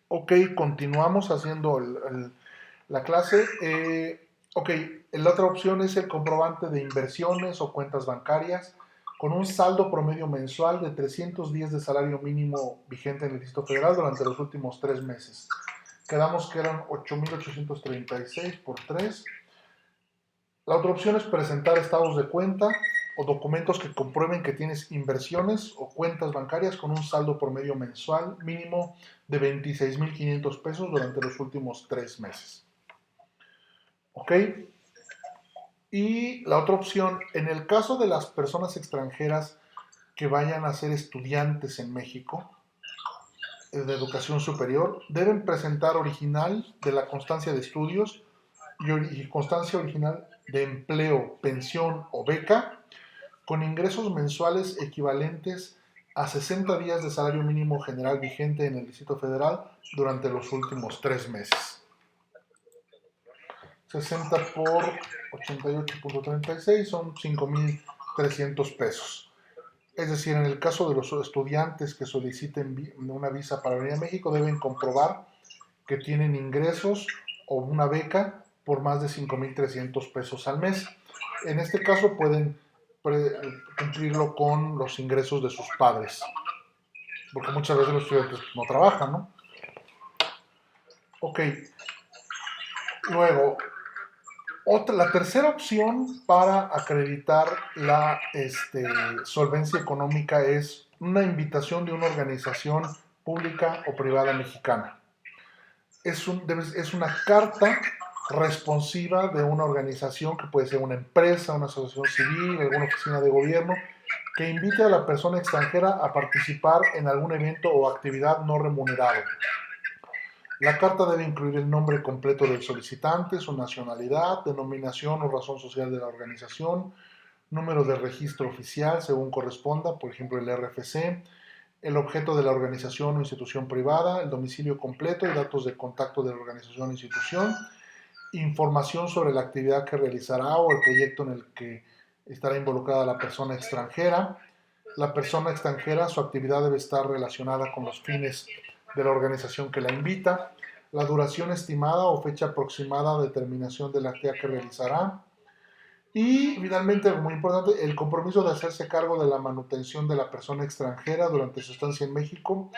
Ok, continuamos haciendo la clase. Ok, la otra opción es el comprobante de inversiones o cuentas bancarias con un saldo promedio mensual de 300 días de salario mínimo vigente en el Distrito Federal durante los últimos 3 meses. Quedamos que eran 8.836 por 3. La otra opción es presentar estados de cuenta o documentos que comprueben que tienes inversiones o cuentas bancarias con un saldo promedio mensual mínimo de 26.500 pesos durante los últimos 3 meses. ¿Ok? Y la otra opción, en el caso de las personas extranjeras que vayan a ser estudiantes en México de educación superior, deben presentar original de la constancia de estudios y constancia original de empleo, pensión o beca con ingresos mensuales equivalentes a 60 días de salario mínimo general vigente en el Distrito Federal durante los últimos 3 meses. 60 por 88.36 son 5.300 pesos. Es decir, en el caso de los estudiantes que soliciten una visa para venir a México, deben comprobar que tienen ingresos o una beca por más de 5.300 pesos al mes. En este caso pueden cumplirlo con los ingresos de sus padres, porque muchas veces los estudiantes no trabajan, ¿no? Ok, luego, la tercera opción para acreditar la solvencia económica es una invitación de una organización pública o privada mexicana. Es una carta responsiva de una organización que puede ser una empresa, una asociación civil, alguna oficina de gobierno, que invite a la persona extranjera a participar en algún evento o actividad no remunerado. La carta debe incluir el nombre completo del solicitante, su nacionalidad, denominación o razón social de la organización, número de registro oficial según corresponda, por ejemplo el RFC, el objeto de la organización o institución privada, el domicilio completo y datos de contacto de la organización o institución, información sobre la actividad que realizará o el proyecto en el que estará involucrada la persona extranjera. La persona extranjera, su actividad debe estar relacionada con los fines de la organización que la invita, la duración estimada o fecha aproximada de terminación de la actividad que realizará, y finalmente, algo muy importante, el compromiso de hacerse cargo de la manutención de la persona extranjera durante su estancia en México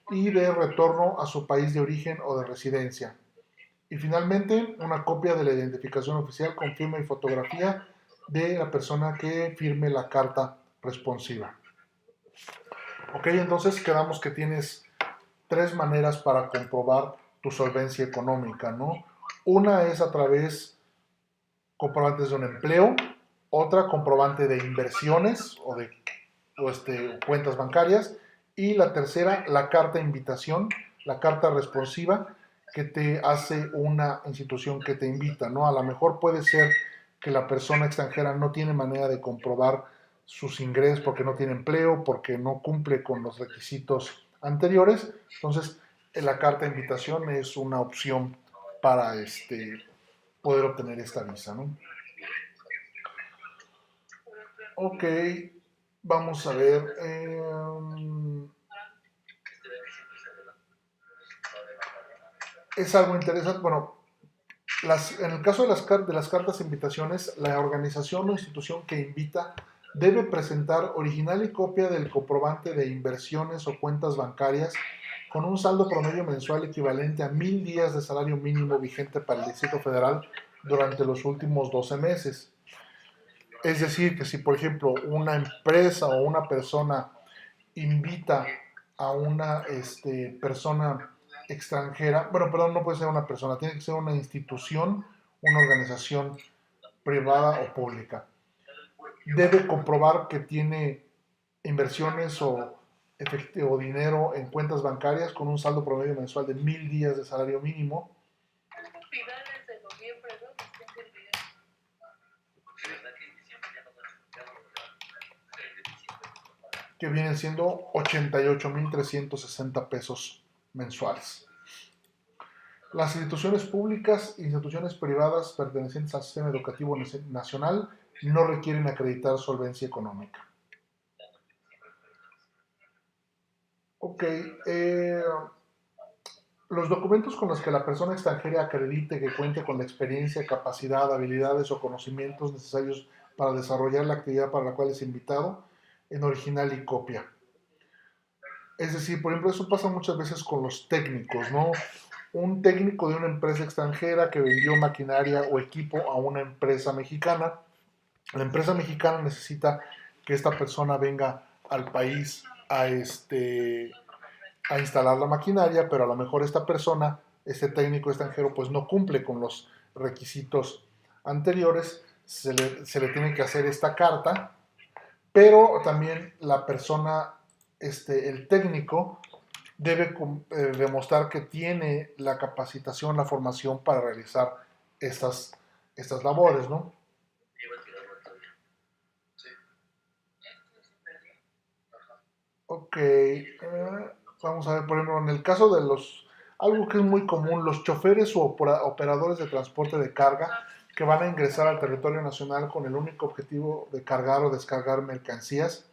y de retorno a su país de origen o de residencia. Y finalmente, una copia de la identificación oficial con firma y fotografía de la persona que firme la carta responsiva. Ok, entonces quedamos que tienes tres maneras para comprobar tu solvencia económica, ¿no? Una es a través comprobantes de un empleo, otra comprobante de inversiones o cuentas bancarias, y la tercera, la carta invitación, la carta responsiva que te hace una institución que te invita, ¿no? A lo mejor puede ser que la persona extranjera no tiene manera de comprobar sus ingresos porque no tiene empleo, porque no cumple con los requisitos anteriores, entonces la carta de invitación es una opción para poder obtener esta visa, ¿no? Ok, vamos a ver. Es algo interesante. Bueno, en el caso de las cartas de invitaciones, la organización o institución que invita debe presentar original y copia del comprobante de inversiones o cuentas bancarias con un saldo promedio mensual equivalente a 1.000 días de salario mínimo vigente para el Distrito Federal durante los últimos 12 meses. Es decir, que si por ejemplo una empresa o una persona invita a una persona extranjera, bueno, perdón, no puede ser una persona, tiene que ser una institución, una organización privada o pública. Debe comprobar que tiene inversiones o dinero en cuentas bancarias con un saldo promedio mensual de 1.000 días de salario mínimo. Que vienen siendo 88.360 pesos mensuales. Las instituciones públicas e instituciones privadas pertenecientes al sistema educativo nacional no requieren acreditar solvencia económica. Ok, Los documentos con los que la persona extranjera acredite que cuente con la experiencia, capacidad, habilidades o conocimientos necesarios para desarrollar la actividad para la cual es invitado, en original y copia. Es decir, por ejemplo, eso pasa muchas veces con los técnicos, ¿no? Un técnico de una empresa extranjera que vendió maquinaria o equipo a una empresa mexicana. La empresa mexicana necesita que esta persona venga al país a instalar la maquinaria, pero a lo mejor esta persona, este técnico extranjero, pues no cumple con los requisitos anteriores, se le tiene que hacer esta carta, pero también la persona, el técnico, debe demostrar que tiene la capacitación, la formación para realizar estas labores, ¿no? Ok, vamos a ver, por ejemplo, en el caso de algo que es muy común, los choferes o operadores de transporte de carga que van a ingresar al territorio nacional con el único objetivo de cargar o descargar mercancías,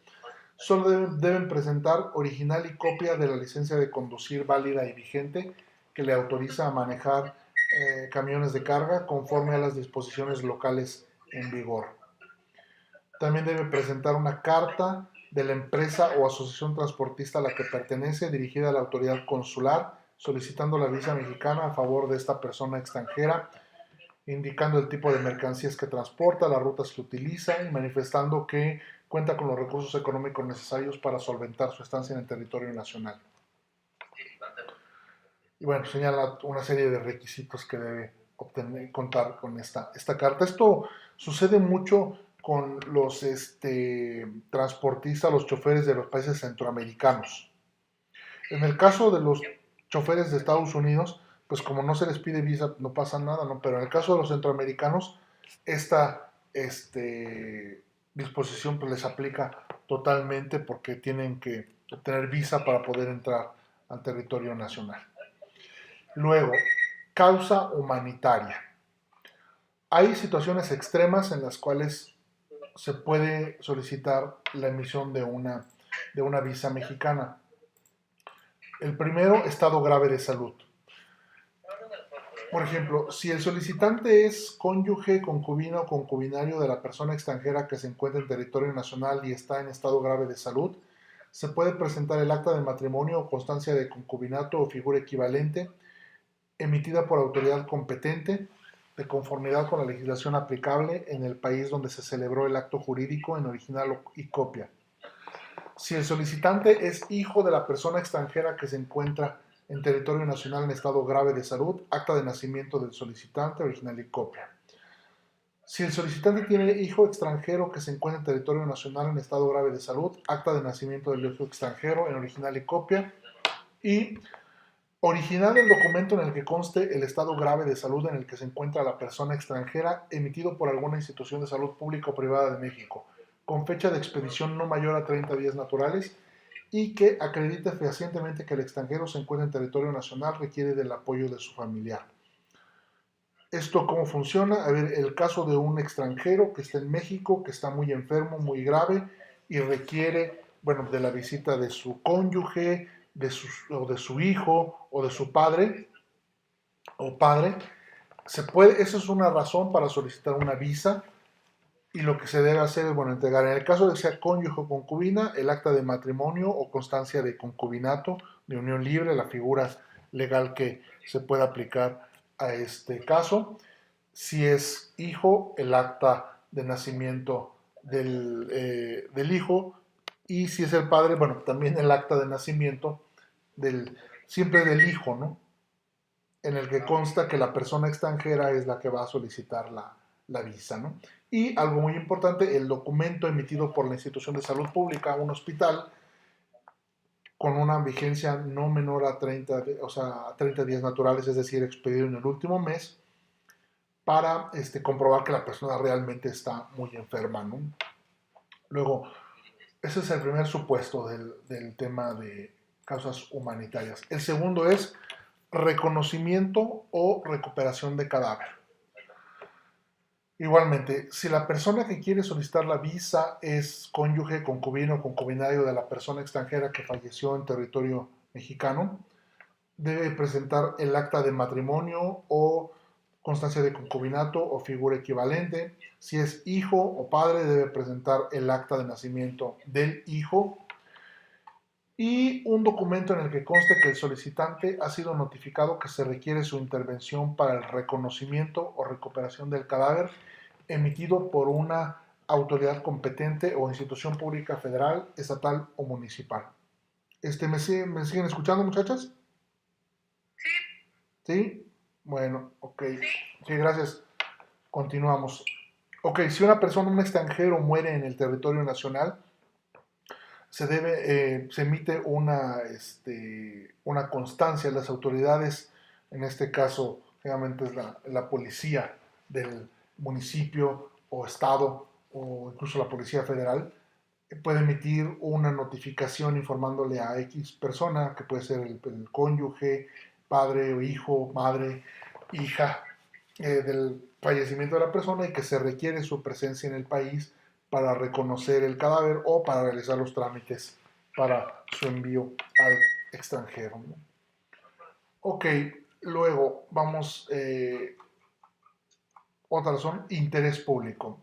solo deben presentar original y copia de la licencia de conducir válida y vigente que le autoriza a manejar camiones de carga conforme a las disposiciones locales en vigor. También debe presentar una carta de la empresa o asociación transportista a la que pertenece, dirigida a la autoridad consular, solicitando la visa mexicana a favor de esta persona extranjera, indicando el tipo de mercancías que transporta, las rutas que utiliza y manifestando que cuenta con los recursos económicos necesarios para solventar su estancia en el territorio nacional. Y bueno, señala una serie de requisitos que debe obtener, contar con esta carta. Esto sucede mucho con los transportistas, los choferes de los países centroamericanos. En el caso de los choferes de Estados Unidos, pues como no se les pide visa, no pasa nada, ¿no? Pero en el caso de los centroamericanos, esta disposición pues les aplica totalmente porque tienen que obtener visa para poder entrar al territorio nacional. Luego, causa humanitaria. Hay situaciones extremas en las cuales se puede solicitar la emisión de una visa mexicana. El primero, estado grave de salud. Por ejemplo, si el solicitante es cónyuge, concubino o concubinario de la persona extranjera que se encuentra en territorio nacional y está en estado grave de salud, se puede presentar el acta de matrimonio o constancia de concubinato o figura equivalente emitida por autoridad competente de conformidad con la legislación aplicable en el país donde se celebró el acto jurídico en original y copia. Si el solicitante es hijo de la persona extranjera que se encuentra en territorio nacional en estado grave de salud, acta de nacimiento del solicitante, original y copia. Si el solicitante tiene hijo extranjero que se encuentra en territorio nacional en estado grave de salud, acta de nacimiento del hijo extranjero en original y copia. Y original del documento en el que conste el estado grave de salud en el que se encuentra la persona extranjera, emitido por alguna institución de salud pública o privada de México, con fecha de expedición no mayor a 30 días naturales y que acredite fehacientemente que el extranjero se encuentra en territorio nacional, requiere del apoyo de su familiar. ¿Esto cómo funciona? A ver, el caso de un extranjero que está en México, que está muy enfermo, muy grave y requiere, bueno, de la visita de su cónyuge, o de su hijo o de su padre o padre, eso es una razón para solicitar una visa y lo que se debe hacer es, bueno, entregar, en el caso de que sea cónyuge o concubina, el acta de matrimonio o constancia de concubinato, de unión libre, la figura legal que se pueda aplicar a este caso. Si es hijo, el acta de nacimiento del hijo. Y si es el padre, bueno, también el acta de nacimiento siempre del hijo, ¿no? En el que consta que la persona extranjera es la que va a solicitar la visa, ¿no? Y algo muy importante, el documento emitido por la institución de salud pública, un hospital, con una vigencia no menor a 30, o sea, a 30 días naturales, es decir, expedido en el último mes, para comprobar que la persona realmente está muy enferma, ¿no? Luego, ese es el primer supuesto del tema de causas humanitarias. El segundo es reconocimiento o recuperación de cadáver. Igualmente, si la persona que quiere solicitar la visa es cónyuge, concubino o concubinario de la persona extranjera que falleció en territorio mexicano, debe presentar el acta de matrimonio o constancia de concubinato o figura equivalente. Si es hijo o padre, debe presentar el acta de nacimiento del hijo y un documento en el que conste que el solicitante ha sido notificado que se requiere su intervención para el reconocimiento o recuperación del cadáver emitido por una autoridad competente o institución pública federal, estatal o municipal. ¿Me siguen escuchando, muchachas? ¿Sí? Bueno, ok. Sí, gracias. Continuamos. Ok, si una persona, un extranjero, muere en el territorio nacional, se emite una constancia. Las autoridades, en este caso, generalmente es la policía del municipio o estado o incluso la policía federal, puede emitir una notificación informándole a X persona, que puede ser el cónyuge, padre o hijo, madre, hija, del fallecimiento de la persona y que se requiere su presencia en el país para reconocer el cadáver o para realizar los trámites para su envío al extranjero, ¿no? Ok, luego vamos, otra razón, interés público.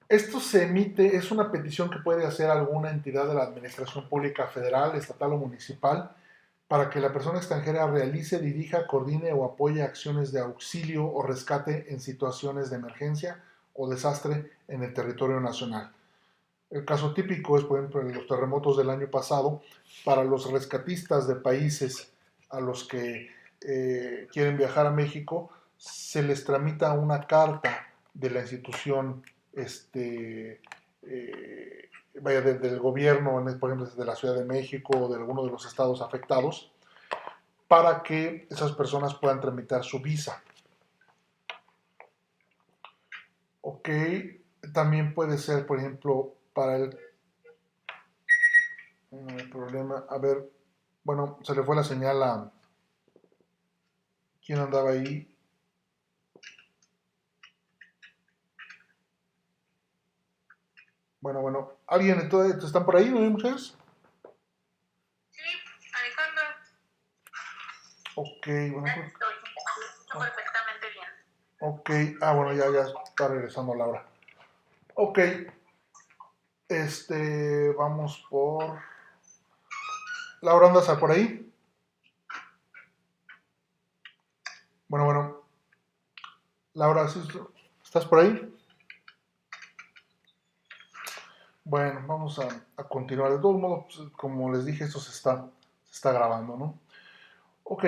Esto se emite, es una petición que puede hacer alguna entidad de la Administración Pública Federal, estatal o municipal para que la persona extranjera realice, dirija, coordine o apoye acciones de auxilio o rescate en situaciones de emergencia o desastre en el territorio nacional. El caso típico es, por ejemplo, en los terremotos del año pasado, para los rescatistas de países a los que quieren viajar a México, se les tramita una carta de la institución, del gobierno, por ejemplo, de la Ciudad de México o de alguno de los estados afectados, para que esas personas puedan tramitar su visa. Ok, también puede ser, por ejemplo, para el problema, a ver, bueno, se le fue la señal a quién andaba ahí. Bueno, ¿alguien entonces están por ahí, no hay mujeres? Sí, Alejandro. Ok, bueno. Estoy perfectamente bien. Ok, bueno, ya está regresando Laura. Ok, vamos por... Laura, ¿andas por ahí? Bueno. Laura, ¿sí ¿estás por ahí? Bueno, vamos a continuar. De todos modos, pues, como les dije, esto se está grabando, ¿no? Ok,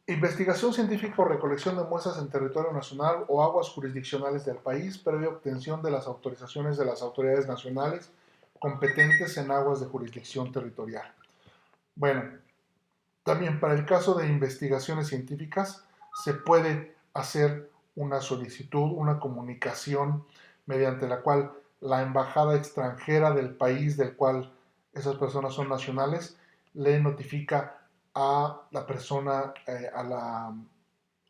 investigación científica o recolección de muestras en territorio nacional o aguas jurisdiccionales del país previa obtención de las autorizaciones de las autoridades nacionales competentes en aguas de jurisdicción territorial. Bueno, también para el caso de investigaciones científicas se puede hacer una solicitud, una comunicación mediante la cual la embajada extranjera del país del cual esas personas son nacionales le notifica a la persona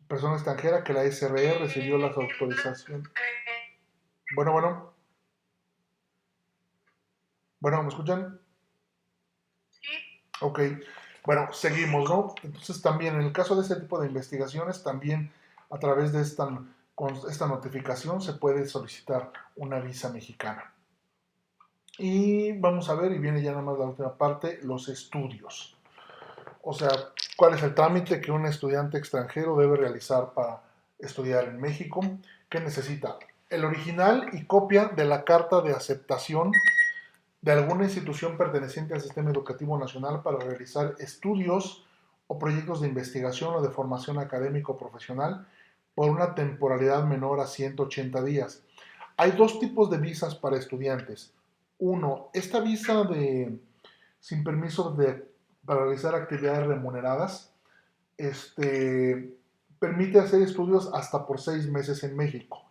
extranjera que la SRE recibió las autorizaciones. Bueno, ¿me escuchan? Sí. Ok, bueno, seguimos, ¿no? Entonces también en el caso de este tipo de investigaciones, también a través de esta notificación se puede solicitar una visa mexicana. Y vamos a ver, y viene ya nada más la última parte, los estudios. O sea, ¿cuál es el trámite que un estudiante extranjero debe realizar para estudiar en México? ¿Qué necesita? El original y copia de la carta de aceptación de alguna institución perteneciente al sistema educativo nacional para realizar estudios o proyectos de investigación o de formación académico profesional por una temporalidad menor a 180 días. Hay dos tipos de visas para estudiantes. Uno, esta visa sin permiso para realizar actividades remuneradas, permite hacer estudios hasta por 6 meses en México.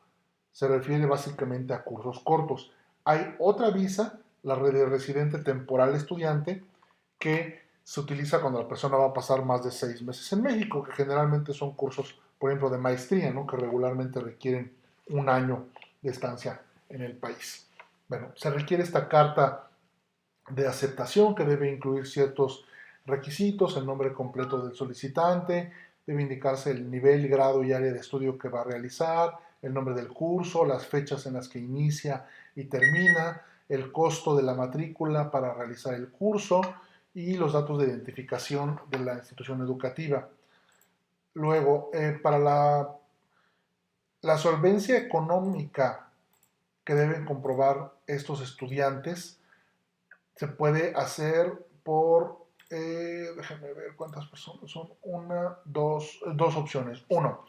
Se refiere básicamente a cursos cortos. Hay otra visa, la de residente temporal estudiante, que se utiliza cuando la persona va a pasar más de 6 meses en México, que generalmente son cursos, por ejemplo, de maestría, ¿no? Que regularmente requieren un año de estancia en el país. Bueno, se requiere esta carta de aceptación que debe incluir ciertos requisitos, el nombre completo del solicitante, debe indicarse el nivel, grado y área de estudio que va a realizar, el nombre del curso, las fechas en las que inicia y termina, el costo de la matrícula para realizar el curso y los datos de identificación de la institución educativa. Luego, para la solvencia económica que deben comprobar estos estudiantes, se puede hacer por, déjenme ver cuántas personas son, dos opciones. Uno,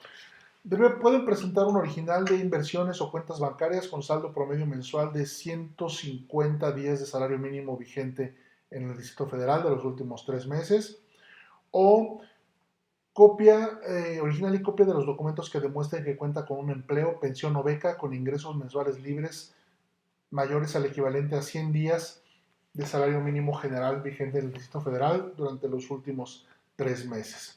pueden presentar un original de inversiones o cuentas bancarias con saldo promedio mensual de 150 días de salario mínimo vigente en el Distrito Federal de los últimos 3 meses, o copia original y copia de los documentos que demuestren que cuenta con un empleo, pensión o beca con ingresos mensuales libres mayores al equivalente a 100 días de salario mínimo general vigente en el Distrito Federal durante los últimos 3 meses.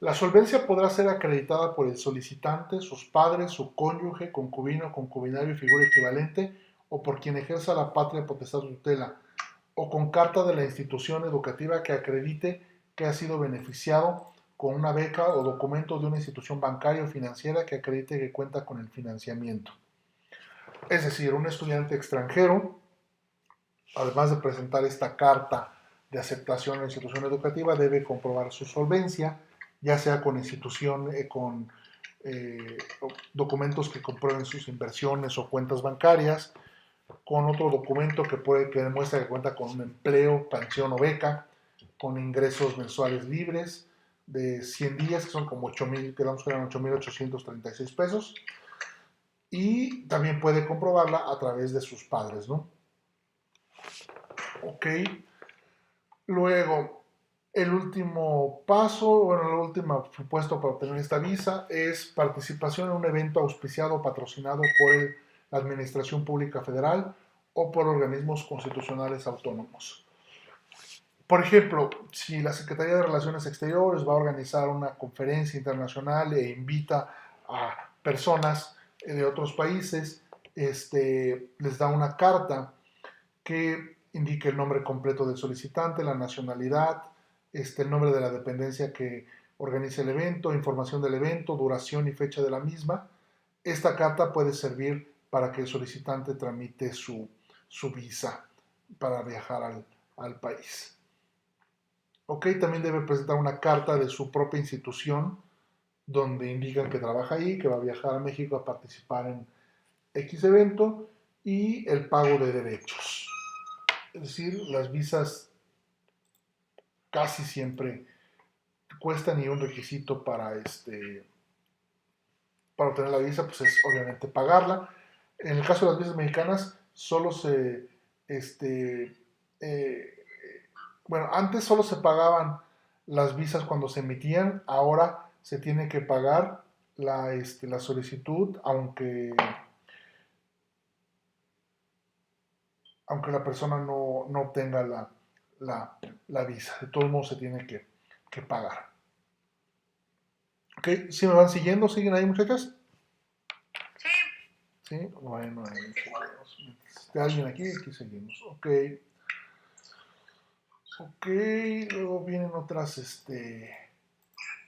La solvencia podrá ser acreditada por el solicitante, sus padres, su cónyuge, concubino, concubinario y figura equivalente, o por quien ejerza la patria potestad de tutela, o con carta de la institución educativa que acredite que ha sido beneficiado con una beca o documento de una institución bancaria o financiera que acredite que cuenta con el financiamiento. Es decir, un estudiante extranjero, además de presentar esta carta de aceptación a la institución educativa, debe comprobar su solvencia, ya sea con documentos que comprueben sus inversiones o cuentas bancarias, con otro documento que demuestra que cuenta con un empleo, pensión o beca, con ingresos mensuales libres de 100 días, que son como 8.836 pesos, y también puede comprobarla a través de sus padres, ¿no? Ok. Luego, el último paso, bueno, el último supuesto para obtener esta visa es participación en un evento auspiciado o patrocinado por la Administración Pública Federal o por organismos constitucionales autónomos. Por ejemplo, si la Secretaría de Relaciones Exteriores va a organizar una conferencia internacional e invita a personas de otros países, les da una carta que indique el nombre completo del solicitante, la nacionalidad, el nombre de la dependencia que organiza el evento, información del evento, duración y fecha de la misma. Esta carta puede servir para que el solicitante tramite su visa para viajar al país. Ok, también debe presentar una carta de su propia institución donde indican que trabaja ahí, que va a viajar a México a participar en X evento y el pago de derechos. Es decir, las visas casi siempre cuestan y un requisito para obtener la visa pues es obviamente pagarla. En el caso de las visas mexicanas solo antes solo se pagaban las visas cuando se emitían, ahora se tiene que pagar la solicitud, aunque la persona no obtenga la visa. De todos modos se tiene que pagar. ¿Ok? ¿Sí me van siguiendo? ¿Siguen ahí, muchachas? Sí. ¿Sí? Bueno, ahí seguimos. ¿Está alguien aquí? Aquí seguimos. Ok. Ok, luego vienen otras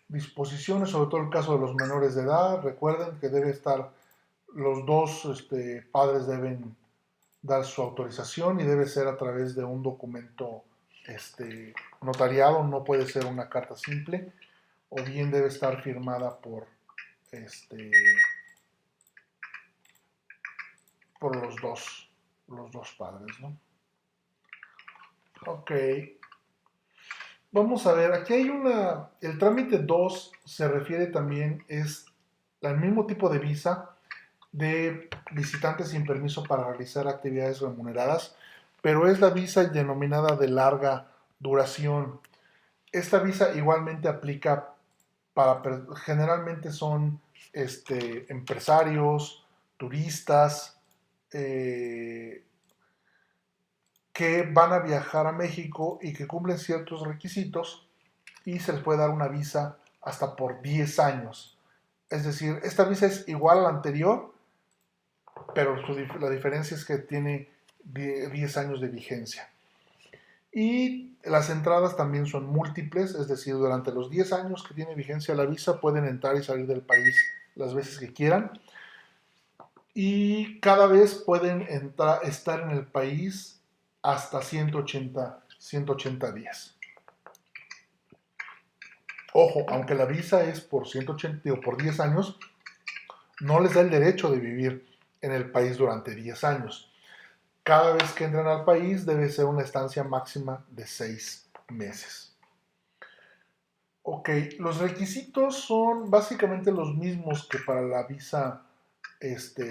disposiciones, sobre todo el caso de los menores de edad. Recuerden que debe estar, los dos padres deben dar su autorización y debe ser a través de un documento notariado, no puede ser una carta simple, o bien debe estar firmada por los dos padres, ¿no? Ok. Vamos a ver, aquí hay el trámite 2 se refiere también, es el mismo tipo de visa de visitantes sin permiso para realizar actividades remuneradas, pero es la visa denominada de larga duración. Esta visa igualmente aplica generalmente son empresarios, turistas, que van a viajar a México y que cumplen ciertos requisitos y se les puede dar una visa hasta por 10 años. Es decir, esta visa es igual a la anterior, pero la diferencia es que tiene 10 años de vigencia. Y las entradas también son múltiples, es decir, durante los 10 años que tiene vigencia la visa pueden entrar y salir del país las veces que quieran. Y cada vez pueden estar en el país hasta 180 días. Ojo, aunque la visa es por 180 o por 10 años, no les da el derecho de vivir en el país durante 10 años. Cada vez que entran al país debe ser una estancia máxima de 6 meses. Ok, los requisitos son básicamente los mismos que para la visa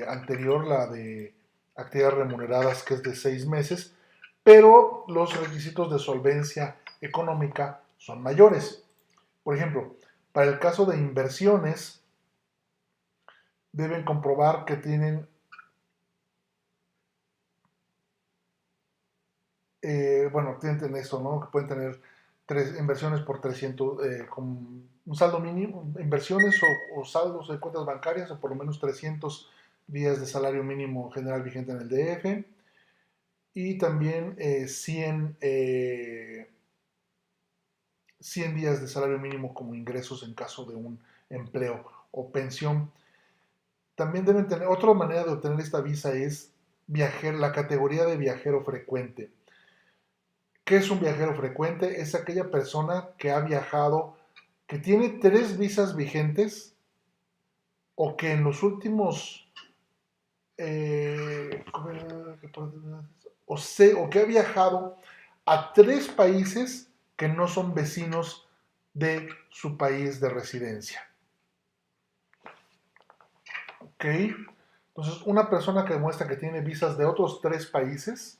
anterior, la de actividades remuneradas, que es de 6 meses, pero los requisitos de solvencia económica son mayores. Por ejemplo, para el caso de inversiones, deben comprobar que tienen tienen eso, ¿no? Que pueden tener inversiones por 300, con un saldo mínimo, inversiones o saldos de cuentas bancarias o por lo menos 300 días de salario mínimo general vigente en el DF y también 100 días de salario mínimo como ingresos en caso de un empleo o pensión. También deben tener, otra manera de obtener esta visa es la categoría de viajero frecuente. ¿Qué es un viajero frecuente? Es aquella persona que ha viajado, que tiene 3 visas vigentes o que en los últimos o que ha viajado a 3 países que no son vecinos de su país de residencia. ¿Ok? Entonces, una persona que demuestra que tiene visas de otros 3 países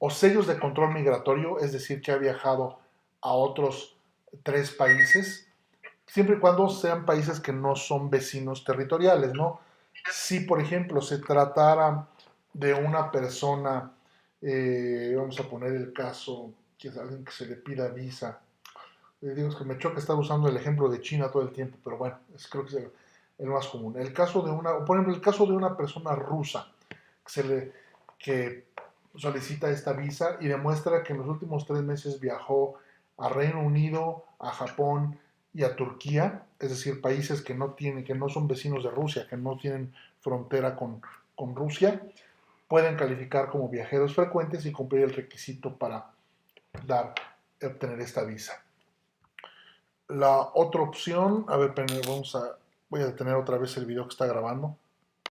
o sellos de control migratorio, es decir, que ha viajado a otros 3 países, siempre y cuando sean países que no son vecinos territoriales, ¿no? Si, por ejemplo, se tratara de una persona, vamos a poner el caso, que es alguien que se le pida visa, digo, es que me choca estar usando el ejemplo de China todo el tiempo, pero bueno, creo que es el más común. El caso de por ejemplo, el caso de una persona rusa que solicita esta visa y demuestra que en los últimos 3 meses viajó a Reino Unido, a Japón y a Turquía, es decir, países que no son vecinos de Rusia, que no tienen frontera con Rusia, pueden calificar como viajeros frecuentes y cumplir el requisito para obtener esta visa. La otra opción, a ver, voy a detener otra vez el video que está grabando.